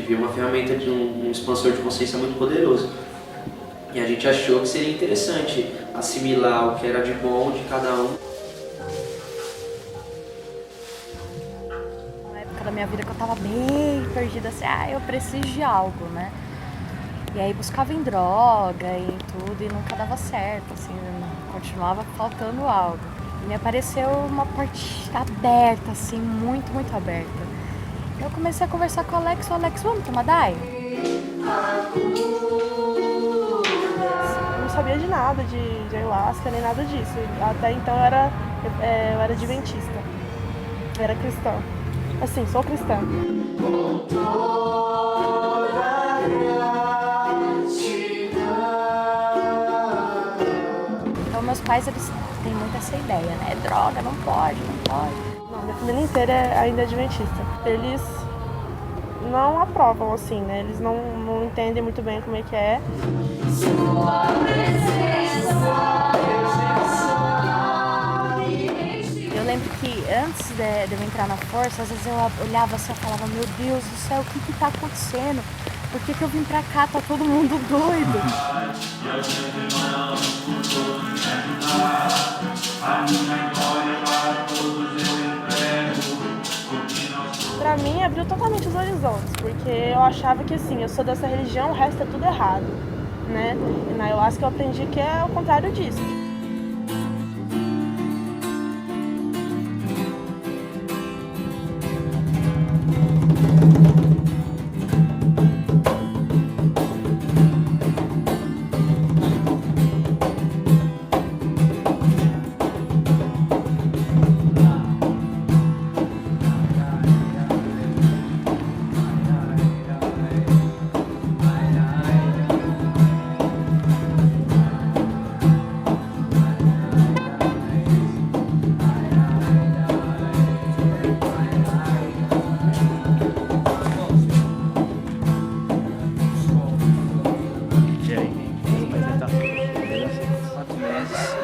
viu uma ferramenta de um expansor de consciência muito poderoso. E a gente achou que seria interessante assimilar o que era de bom de cada um. Na época da minha vida que eu tava bem perdida, assim, eu preciso de algo, né? E aí buscava em droga e em tudo e nunca dava certo, assim, continuava faltando algo. E me apareceu uma parte aberta, assim, muito, muito aberta. Eu comecei a conversar com o Alex, vamos tomar DAI? Eu não sabia de nada de ayahuasca, nem nada disso. Até então eu era adventista, eu era cristã. Assim, sou cristã. Então meus pais, eles têm muito essa ideia, né? Droga, não pode. Não, minha família inteira ainda é adventista. Eles não aprovam, assim, né? Eles não entendem muito bem como é que é. Eu lembro que antes de eu entrar na força, às vezes eu olhava assim e falava, meu Deus do céu, o que tá acontecendo? Por que eu vim pra cá? Tá todo mundo doido. Pra mim, abriu totalmente os horizontes, porque eu achava que, assim, eu sou dessa religião, o resto é tudo errado, né? E na ayahuasca eu aprendi que é o contrário disso.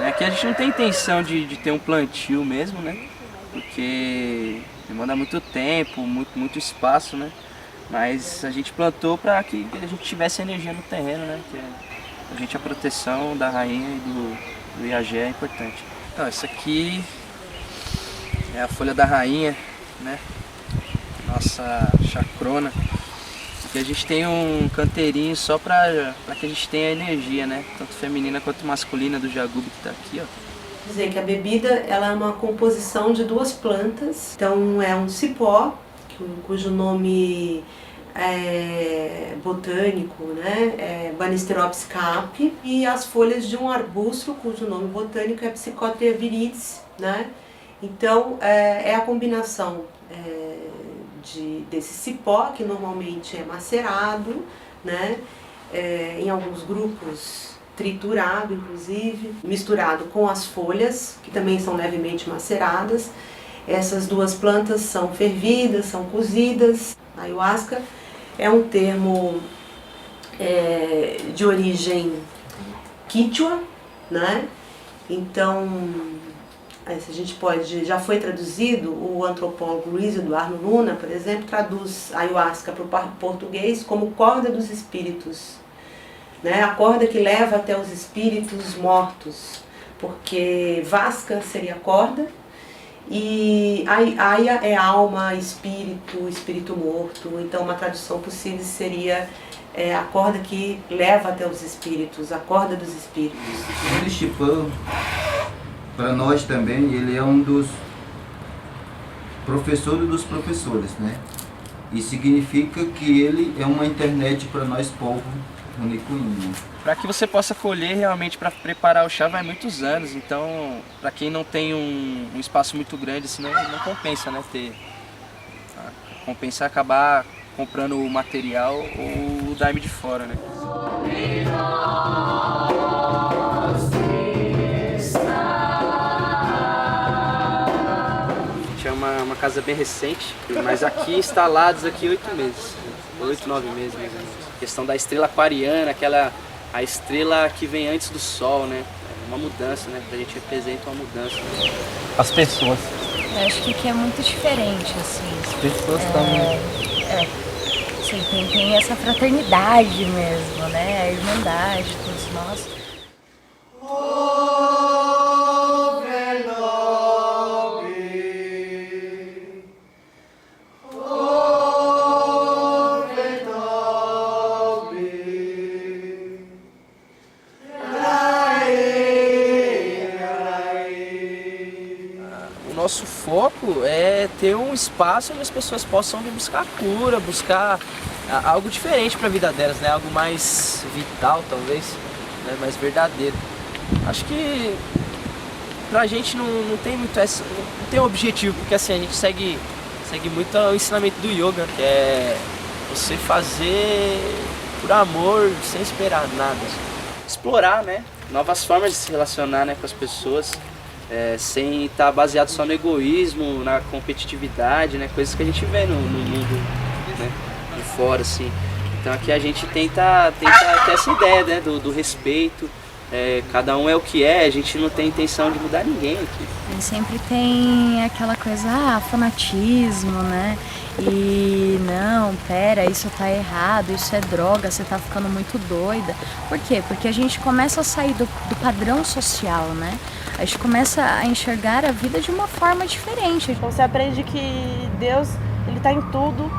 Aqui a gente não tem intenção de ter um plantio mesmo, né? Porque demanda muito tempo, muito espaço, né? Mas a gente plantou para que a gente tivesse energia no terreno, né? Que a gente, a proteção da rainha e do Iagé é importante. Então, isso aqui é a folha da rainha, né? Nossa chacrona. Aqui a gente tem um canteirinho só para que a gente tenha energia, né? Tanto feminina quanto masculina do jagube que tá aqui, ó. Dizer que a bebida ela é uma composição de duas plantas. Então é um cipó, cujo nome botânico, né, é Banisteropsis capi, e as folhas de um arbusto cujo nome botânico é Psychotria viridis, né? Então é a combinação desse cipó, que normalmente é macerado, né, em alguns grupos triturado, inclusive, misturado com as folhas, que também são levemente maceradas. Essas duas plantas são fervidas, são cozidas. A ayahuasca é um termo de origem quichua, né? Então, se a gente pode, já foi traduzido, o antropólogo Luiz Eduardo Luna, por exemplo, traduz a ayahuasca para o português como corda dos espíritos, né? A corda que leva até os espíritos mortos, porque vasca seria a corda, e aia é alma, espírito morto. Então uma tradução possível seria a corda que leva até os espíritos, a corda dos espíritos. O Stepan, para nós também, ele é um dos professores dos professores, né? E significa que ele é uma internet para nós, povo unicuinho. Para que você possa colher realmente, para preparar o chá vai muitos anos, então para quem não tem um espaço muito grande, assim, não compensa, né, compensa acabar comprando o material ou o daime de fora, né. É uma casa bem recente, mas aqui instalados aqui 8 meses, 8, 9 meses mais ou menos. A questão da estrela aquariana, a estrela que vem antes do sol, né? É uma mudança, né? A gente representa uma mudança. As pessoas. Eu acho que aqui é muito diferente, assim. As pessoas também. Assim, tem essa fraternidade mesmo, né? A irmandade, todos nós. O nosso foco é ter um espaço onde as pessoas possam vir buscar cura, buscar algo diferente para a vida delas, né? Algo mais vital, talvez, né? Mais verdadeiro. Acho que pra gente não tem muito essa, não tem um objetivo, porque assim, a gente segue muito o ensinamento do yoga, que é você fazer por amor, sem esperar nada. Explorar, né? Novas formas de se relacionar, né, com as pessoas. Sem estar baseado só no egoísmo, na competitividade, né? Coisas que a gente vê no mundo, né? De fora, assim. Então aqui a gente tenta ter essa ideia, né? Do respeito. Cada um é o que é, a gente não tem intenção de mudar ninguém aqui. E sempre tem aquela coisa, fanatismo, né? E não, pera, isso tá errado, isso é droga, você tá ficando muito doida. Por quê? Porque a gente começa a sair do padrão social, né? A gente começa a enxergar a vida de uma forma diferente. Então você aprende que Deus, ele tá em tudo,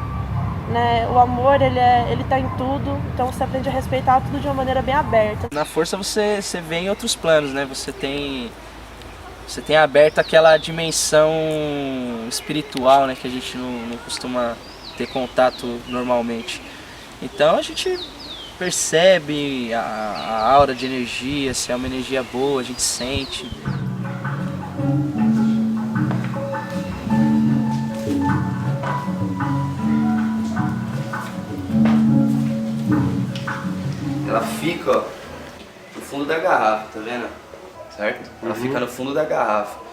né? O amor, ele tá em tudo. Então você aprende a respeitar tudo de uma maneira bem aberta. Na força você vê em outros planos, né? Você tem aberto aquela dimensão espiritual, né? Que a gente não costuma ter contato normalmente. Então a gente percebe a aura de energia, se é uma energia boa, a gente sente. Ela fica, ó, no fundo da garrafa, tá vendo? Certo? Ela fica no fundo da garrafa.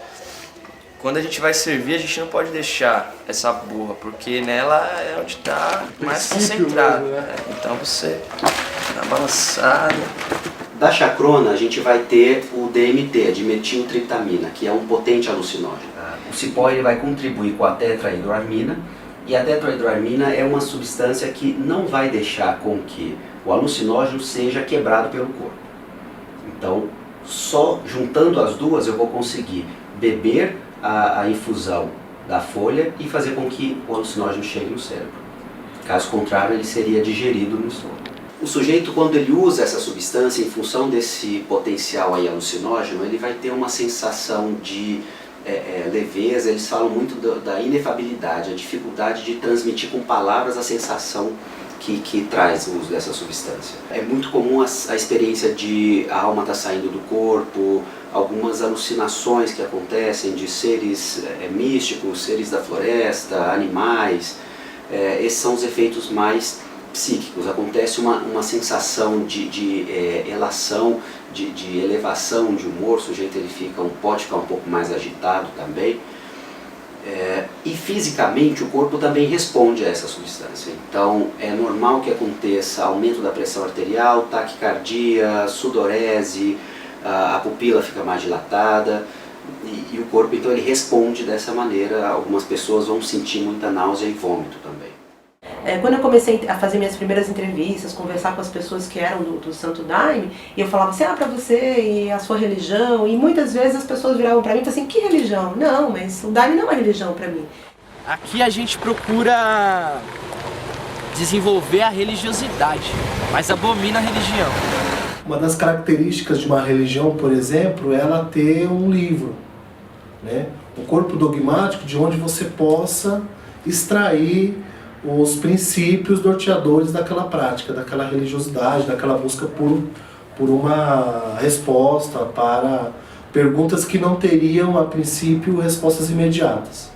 Quando a gente vai servir, a gente não pode deixar essa borra, porque nela é onde está mais concentrado. Né? Então você dá uma balançada. Da chacrona, a gente vai ter o DMT, a dimetiltriptamina, que é um potente alucinógeno. O cipó ele vai contribuir com a tetrahidroarmina, e a tetrahidroarmina é uma substância que não vai deixar com que o alucinógeno seja quebrado pelo corpo. Então, só juntando as duas eu vou conseguir beber a infusão da folha e fazer com que o alucinógeno chegue no cérebro. Caso contrário, ele seria digerido no estômago. O sujeito, quando ele usa essa substância, em função desse potencial aí alucinógeno, ele vai ter uma sensação de leveza. Eles falam muito da inefabilidade, a dificuldade de transmitir com palavras a sensação que traz o uso dessa substância. É muito comum a experiência de a alma estar saindo do corpo, algumas alucinações que acontecem de seres místicos, seres da floresta, animais. Esses são os efeitos mais psíquicos. Acontece uma sensação de elação, de elevação de humor. O sujeito ele pode ficar um pouco mais agitado também. E fisicamente o corpo também responde a essa substância. Então é normal que aconteça aumento da pressão arterial, taquicardia, sudorese, a pupila fica mais dilatada e o corpo então ele responde dessa maneira. Algumas pessoas vão sentir muita náusea e vômito também. Quando eu comecei a fazer minhas primeiras entrevistas, conversar com as pessoas que eram do Santo Daime, e eu falava assim, pra você e a sua religião, e muitas vezes as pessoas viravam pra mim e falavam assim, que religião? Não, mas o Daime não é uma religião pra mim. Aqui a gente procura desenvolver a religiosidade, mas abomina a religião. Uma das características de uma religião, por exemplo, é ela ter um livro, né? Um corpo dogmático de onde você possa extrair os princípios norteadores daquela prática, daquela religiosidade, daquela busca por uma resposta para perguntas que não teriam, a princípio, respostas imediatas,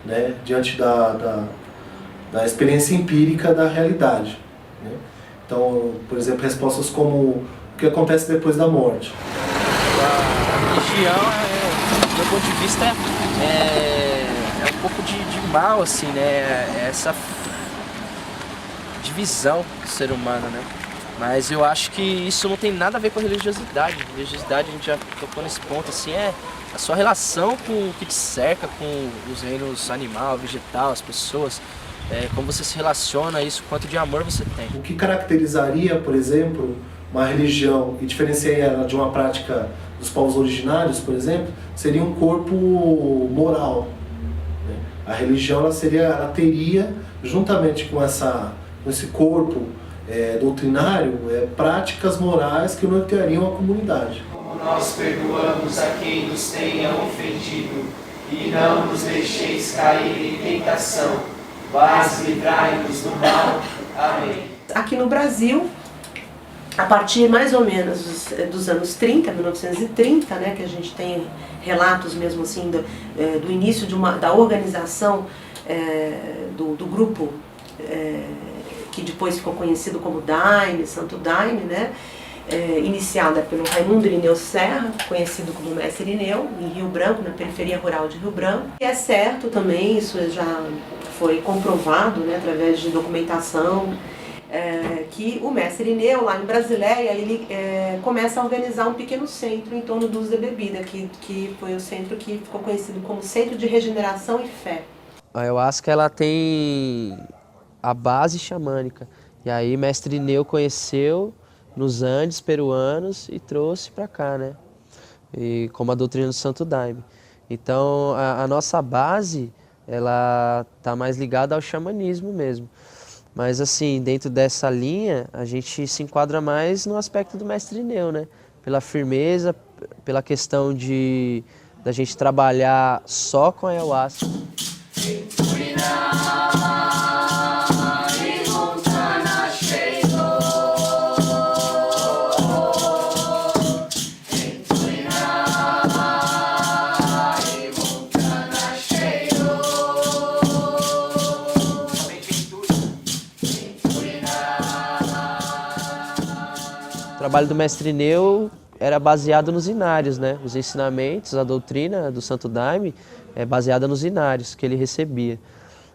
né? Diante da experiência empírica da realidade, né? Então, por exemplo, respostas como o que acontece depois da morte. A religião, do meu ponto de vista, é um pouco de mal, assim, né? Essa divisão do ser humano, né? Mas eu acho que isso não tem nada a ver com a religiosidade. A religiosidade, a gente já tocou nesse ponto, assim, é a sua relação com o que te cerca, com os reinos animal, vegetal, as pessoas. como você se relaciona, isso, quanto de amor você tem. O que caracterizaria, por exemplo, uma religião e diferenciaria ela de uma prática dos povos originários, por exemplo, seria um corpo moral. Né? A religião ela teria, juntamente com esse corpo doutrinário, práticas morais que norteariam a comunidade. Nós perdoamos a quem nos tenha ofendido e não nos deixeis cair em tentação, mas livrai-nos do mal. Amém. Aqui no Brasil, a partir mais ou menos dos anos 30, 1930, né, que a gente tem relatos mesmo assim do início da organização do grupo que depois ficou conhecido como Daime, Santo Daime, né, iniciada pelo Raimundo Irineu Serra, conhecido como Mestre Irineu, em Rio Branco, na periferia rural de Rio Branco. E é certo também, isso já foi comprovado, né, através de documentação, que o Mestre Irineu, lá em Brasileia, ele começa a organizar um pequeno centro em torno do uso da bebida, que foi o centro que ficou conhecido como Centro de Regeneração e Fé. A ayahuasca ela tem a base xamânica, e aí Mestre Irineu conheceu nos Andes peruanos e trouxe para cá, né? E como a doutrina do Santo Daime. Então a nossa base ela tá mais ligada ao xamanismo mesmo. Mas assim, dentro dessa linha, a gente se enquadra mais no aspecto do Mestre Irineu, né? Pela firmeza, pela questão da gente trabalhar só com a ayahuasca. O trabalho do Mestre Irineu era baseado nos inários, né? Os ensinamentos, a doutrina do Santo Daime é baseada nos inários que ele recebia.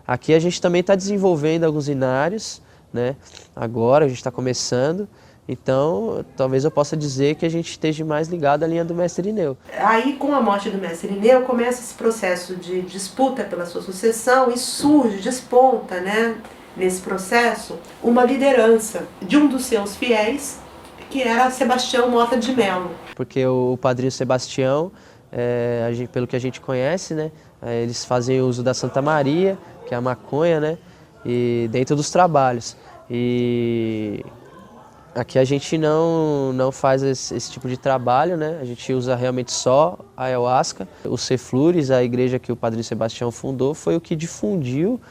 Aqui a gente também está desenvolvendo alguns inários, né? Agora a gente está começando, então talvez eu possa dizer que a gente esteja mais ligado à linha do Mestre Irineu. Aí, com a morte do Mestre Irineu, começa esse processo de disputa pela sua sucessão e surge, desponta, né, nesse processo, uma liderança de um dos seus fiéis, que era Sebastião Mota de Mello. Porque o padrinho Sebastião, pelo que a gente conhece, né, eles fazem uso da Santa Maria, que é a maconha, né, e dentro dos trabalhos. E aqui a gente não faz esse tipo de trabalho, né, a gente usa realmente só a ayahuasca. O Ceflures, a igreja que o padrinho Sebastião fundou, foi o que difundiu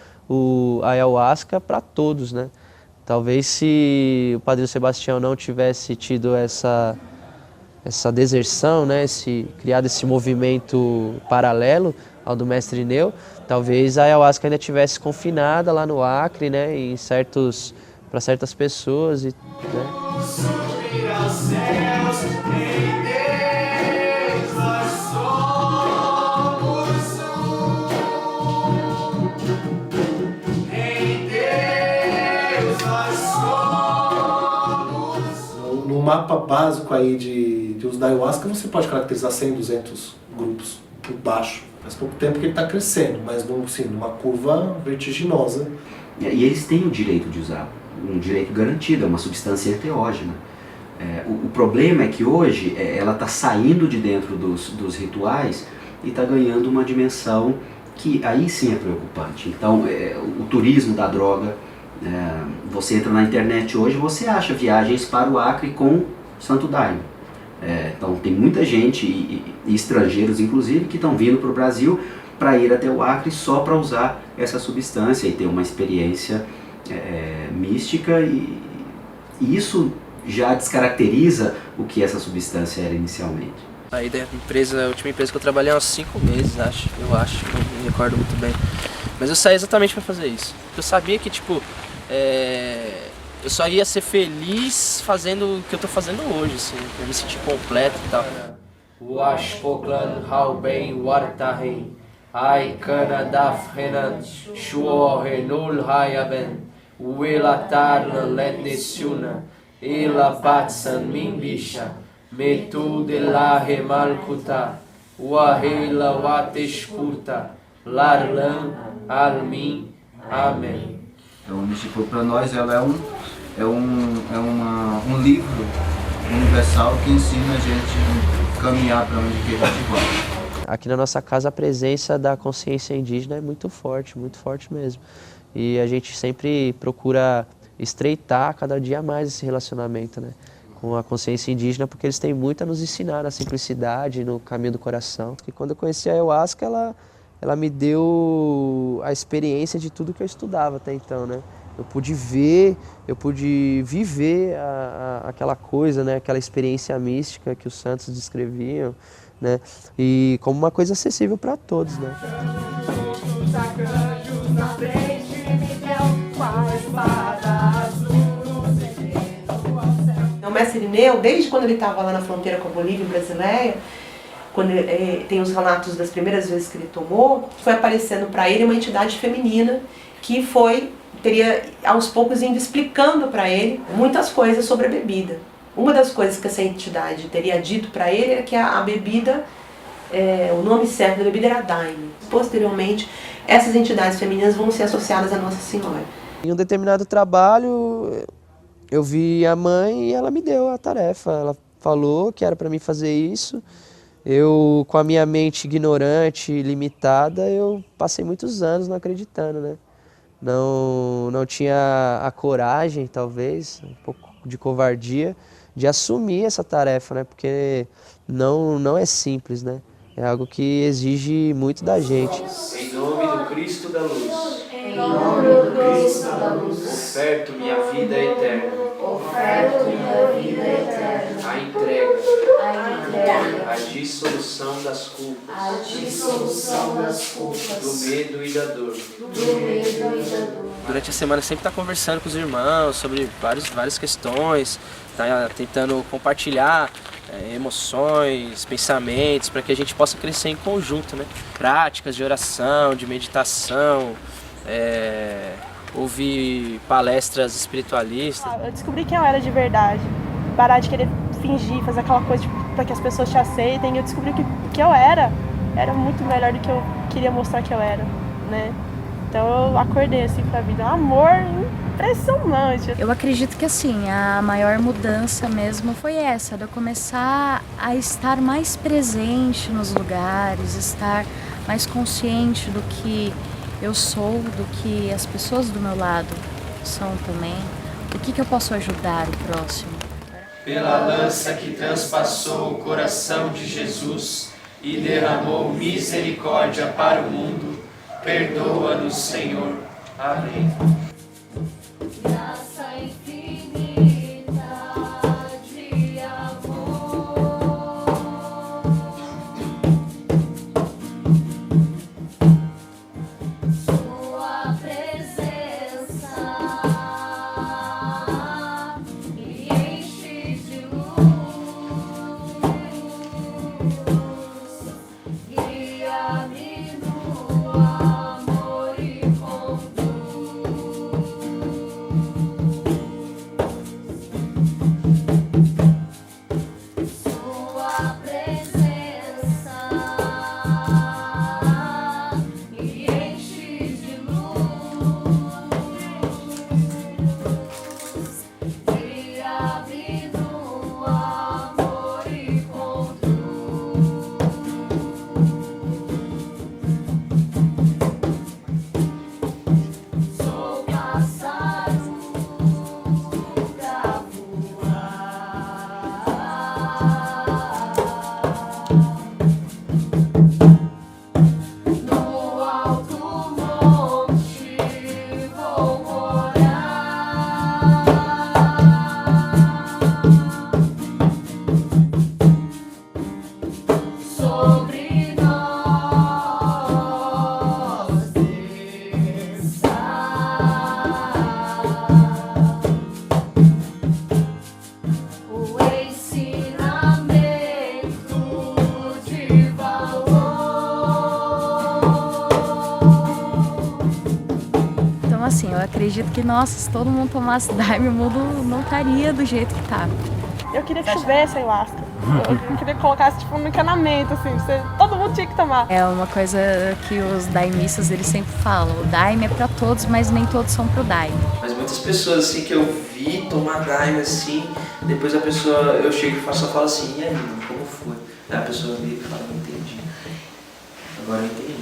a ayahuasca para todos, né. Talvez se o padrinho Sebastião não tivesse tido essa deserção, né, criado esse movimento paralelo ao do Mestre Irineu, talvez a ayahuasca ainda tivesse confinada lá no Acre, né, para certas pessoas. Né. Subir aos céus, em Deus nós somos um. Em Deus nós somos. No mapa básico aí de uso da ayahuasca, você pode caracterizar 100, 200 grupos por baixo. Faz pouco tempo que ele está crescendo, mas numa curva vertiginosa. E eles têm o direito de usar, um direito garantido, é uma substância enteógena. O problema é que hoje ela está saindo de dentro dos rituais e está ganhando uma dimensão que aí sim é preocupante. Então, o turismo da droga, você entra na internet hoje, você acha viagens para o Acre com Santo Daime. Então tem muita gente, e estrangeiros inclusive, que estão vindo para o Brasil para ir até o Acre só para usar essa substância e ter uma experiência mística, e isso já descaracteriza o que essa substância era inicialmente. Aí da empresa, a última empresa que eu trabalhei há uns 5 meses, não me recordo muito bem. Mas eu saí exatamente para fazer isso. Eu sabia que eu só ia ser feliz fazendo o que eu tô fazendo hoje, assim, eu me sentir completo e tal. Washpoklan Hauben Wartahin, Ai Kana Dafrenan, Shuo Renul Hayaben, Uelatarlan Letnesiuna, Ela Patsan Mimbisha, Metu de la Remalkuta, Wahela Wateshpurta, Larlan Almin, Amém. Então, tipo, para nós ela é um livro universal que ensina a gente a caminhar para onde que a gente vai. Aqui na nossa casa a presença da consciência indígena é muito forte mesmo. E a gente sempre procura estreitar cada dia mais esse relacionamento, né, com a consciência indígena, porque eles têm muito a nos ensinar na simplicidade, no caminho do coração. E quando eu conheci a Ayahuasca, ela me deu a experiência de tudo que eu estudava até então, né? Eu pude ver, eu pude viver aquela coisa, né, aquela experiência mística que os santos descreviam, né, e como uma coisa acessível para todos, né. O mestre Irineu, desde quando ele estava lá na fronteira com a Bolívia, em Brasileia, quando tem os relatos das primeiras vezes que ele tomou, foi aparecendo para ele uma entidade feminina que teria aos poucos indo explicando para ele muitas coisas sobre a bebida. Uma das coisas que essa entidade teria dito para ele é que a bebida, o nome certo da bebida era Daime. Posteriormente, essas entidades femininas vão ser associadas a Nossa Senhora. Em um determinado trabalho, eu vi a mãe e ela me deu a tarefa. Ela falou que era para mim fazer isso. Eu, com a minha mente ignorante, limitada, eu passei muitos anos não acreditando, né? Não tinha a coragem, talvez, um pouco de covardia, de assumir essa tarefa, né? Porque não é simples, né? É algo que exige muito da gente. Em nome do Cristo da Luz. Em nome do Cristo da Luz. Oferto minha vida eterna. Oferto minha vida eterna. A entrega. A entrega. A dissolução das culpas. A dissolução das culpas. Do medo e da dor. Do medo e da dor. Durante a semana sempre tá conversando com os irmãos sobre várias questões, tá tentando compartilhar emoções, pensamentos, para que a gente possa crescer em conjunto, né? Práticas de oração, de meditação, ouvir palestras espiritualistas. Eu descobri quem eu era de verdade, parar de querer fingir, fazer aquela coisa para que as pessoas te aceitem. Eu descobri que o que eu era muito melhor do que eu queria mostrar que eu era, né? Então eu acordei assim pra vida, um amor impressionante. Eu acredito que assim, a maior mudança mesmo foi essa, de eu começar a estar mais presente nos lugares, estar mais consciente do que eu sou, do que as pessoas do meu lado são também, o que eu posso ajudar o próximo. Pela lança que transpassou o coração de Jesus e derramou misericórdia para o mundo, perdoa-nos, Senhor. Amém. Graça infinita de amor. Sua presença me enche de luz. Guia-me no amor e sua presença me enche de luz. Guia-me no amor e sou pássaro pra no alto monte vou morar. Sobre nós desça o ensinamento de valor. Então assim, eu acredito que, nossa, se todo mundo tomasse Daime, o mundo não estaria do jeito que tá. Eu queria que chovesse ayahuasca. Eu queria que colocasse tipo um encanamento, assim, todo mundo tinha que tomar. É uma coisa que os daimistas eles sempre falam, o daime é pra todos, mas nem todos são pro daime. Mas muitas pessoas assim que eu vi tomar daime assim, depois a pessoa, eu chego e só falo assim, e aí, mano, como foi? Aí a pessoa vira e fala, não entendi. Agora eu entendi.